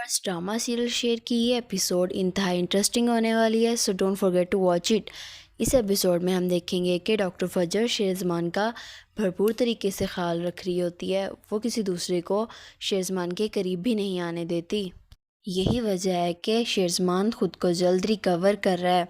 Viewers, drama serial share की ये episode इंतहाई इंटरेस्टिंग होने वाली है, so don't forget to watch it. इस एपिसोड में हम देखेंगे कि डॉक्टर फजर शेरज़मान का भरपूर तरीके से ख्याल रख रही होती है। वो किसी दूसरे को शेरज़मान के करीब भी नहीं आने देती। यही वजह है कि शेरज़मान ख़ुद को जल्द रिकवर कर रहा है।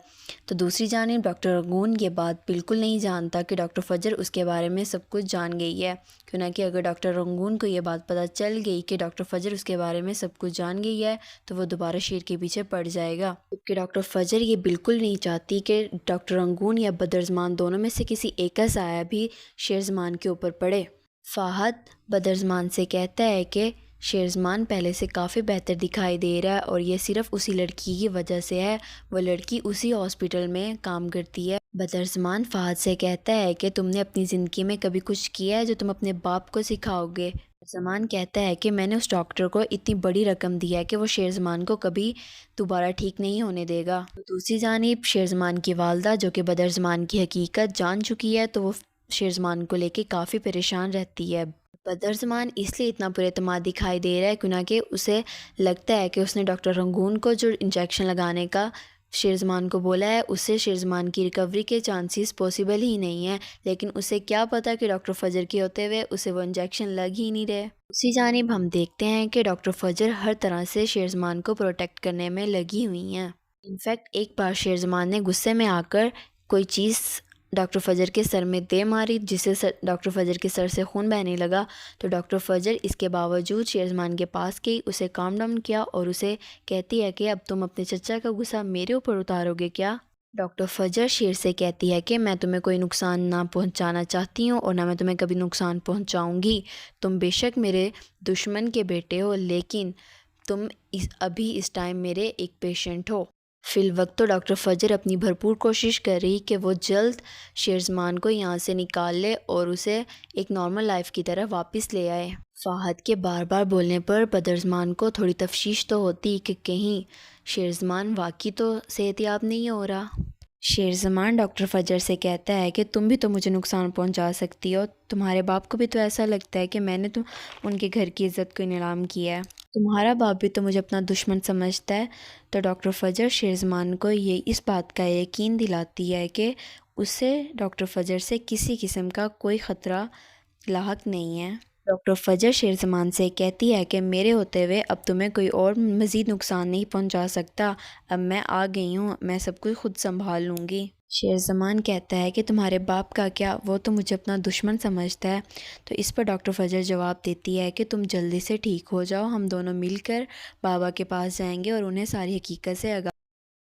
तो दूसरी जानिब डॉक्टर रंगून ये बात बिल्कुल नहीं जानता कि डॉक्टर फजर उसके बारे में सब कुछ जान गई है। क्यों ना कि अगर डॉक्टर रंगून को ये बात पता चल गई कि डॉक्टर फजर उसके बारे में सब कुछ जान गई है तो वो दोबारा शेर के पीछे पड़ जाएगा। जबकि डॉक्टर फजर ये बिल्कुल नहीं चाहती कि डॉक्टर रंगून या बदरज़मान दोनों में से किसी एक का साया भी शेरज़मान के ऊपर पड़े। फ़ाहद बदरज़मान से कहता है कि शेरज़मान पहले से काफ़ी बेहतर दिखाई दे रहा है और ये सिर्फ़ उसी लड़की की वजह से है। वो लड़की उसी हॉस्पिटल में काम करती है। बदरज़मान फ़ाहद से कहता है कि तुमने अपनी ज़िंदगी में कभी कुछ किया है जो तुम अपने बाप को सिखाओगे। शेरज़मान कहता है कि मैंने उस डॉक्टर को इतनी बड़ी रकम दी है कि वो शेरज़मान को कभी दोबारा ठीक नहीं होने देगा। तो दूसरी जानिब शेरज़मान की वालदा जो कि बदरज़मान की हकीकत जान चुकी है, तो वो शेरज़मान को लेके काफ़ी परेशान रहती है। बदरज़मान इसलिए इतना पुरएतमाद दिखाई दे रहा है क्योंकि कि उसे लगता है कि उसने डॉक्टर रंगून को जो इंजेक्शन लगाने का शेरज़मान को बोला है उससे शेरज़मान की रिकवरी के चांसेस पॉसिबल ही नहीं है। लेकिन उसे क्या पता कि डॉक्टर फजर के होते हुए उसे वो इंजेक्शन लग ही नहीं रहे। उसी जानिब हम देखते हैं कि डॉक्टर फजर हर तरह से शेरज़मान को प्रोटेक्ट करने में लगी हुई हैं। इनफैक्ट एक बार शेरज़मान ने गुस्से में आकर कोई चीज़ डॉक्टर फजर के सर में दे मारी जिससे डॉक्टर फजर के सर से खून बहने लगा। तो डॉक्टर फजर इसके बावजूद शेरज़मान के पास गई, उसे काम डाउन किया और उसे कहती है कि अब तुम अपने चचा का गुस्सा मेरे ऊपर उतारोगे क्या। डॉक्टर फजर शेर से कहती है कि मैं तुम्हें कोई नुकसान ना पहुंचाना चाहती हूं और ना मैं तुम्हें कभी नुकसान पहुंचाऊंगी। तुम बेशक मेरे दुश्मन के बेटे हो लेकिन तुम अभी इस टाइम मेरे एक पेशेंट हो। फिल वक्त तो डॉक्टर फजर अपनी भरपूर कोशिश कर रही कि वो जल्द शेरज़मान को यहाँ से निकाल ले और उसे एक नॉर्मल लाइफ की तरह वापस ले आए। फ़ाहद के बार बार बोलने पर बदरज़मान को थोड़ी तफ्शीश तो होती कि कहीं शेरज़मान वाकई तो सेहतियाब नहीं हो रहा। शेरज़मान डॉक्टर फजर से कहता है कि तुम भी तो मुझे नुकसान पहुंचा सकती हो। तुम्हारे बाप को भी तो ऐसा लगता है कि मैंने तो उनके घर की इज़्ज़त को नीलाम किया है। तुम्हारा बाप भी तो मुझे अपना दुश्मन समझता है। तो डॉक्टर फजर शेरज़मान को ये इस बात का यकीन दिलाती है कि उसे डॉक्टर फजर से किसी किस्म का कोई ख़तरा लाहक नहीं है। डॉक्टर फजर शेरज़मान से कहती है कि मेरे होते हुए अब तुम्हें कोई और मज़ीद नुकसान नहीं पहुंचा सकता। अब मैं आ गई हूँ, मैं सब कुछ खुद संभाल लूँगी। शेरज़मान कहता है कि तुम्हारे बाप का क्या, वो तो मुझे अपना दुश्मन समझता है। तो इस पर डॉक्टर फजर जवाब देती है कि तुम जल्दी से ठीक हो जाओ, हम दोनों मिलकर बाबा के पास जाएंगे और उन्हें सारी हकीकत से आगाह